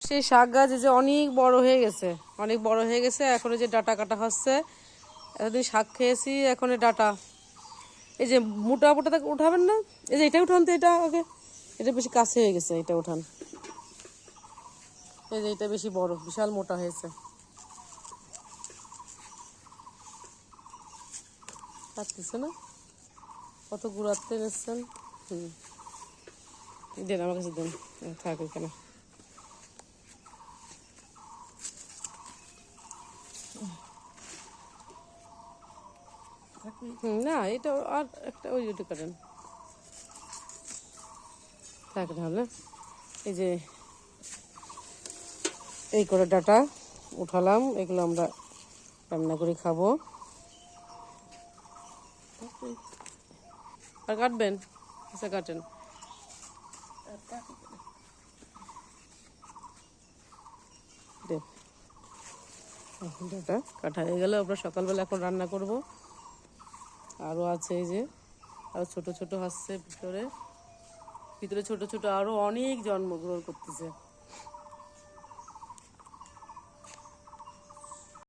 সেই শাক গাছ যে অনেক বড় হয়ে গেছে, অনেক বড় হয়ে গেছে। এখন যে ডাটা কাটা হচ্ছে, এতদিন শাক খেয়েছি, এখন ডাটা এই যে মোটা মোটা উঠাবেন না, এই যে এটা উঠান তো, এটা আগে, এটা বেশি কাছে হয়ে গেছে, এটা উঠান। এই যে এটা বেশি বড়, বিশাল মোটা হয়েছে। কাটতেছে না, কত গুঁড়াতে নিচ্ছেন। দেন আমার কাছে, দেন, থাক এখানে। না, এটা আর একটা ওই ওইটা করেন, থাক তাহলে। এই যে এই করে ডাটা উঠালাম, এগুলো আমরা রান্না করে খাবো। আর কাটবেন? আচ্ছা কাটেন। ডাটা কাটা হয়ে গেলে আমরা সকালবেলা এখন রান্না করব। আরও আছে এই যে, আরও ছোট ছোট হচ্ছে ভিতরে ভিতরে ছোট ছোট আরও অনেক জন্মগ্রহণ করতেছে।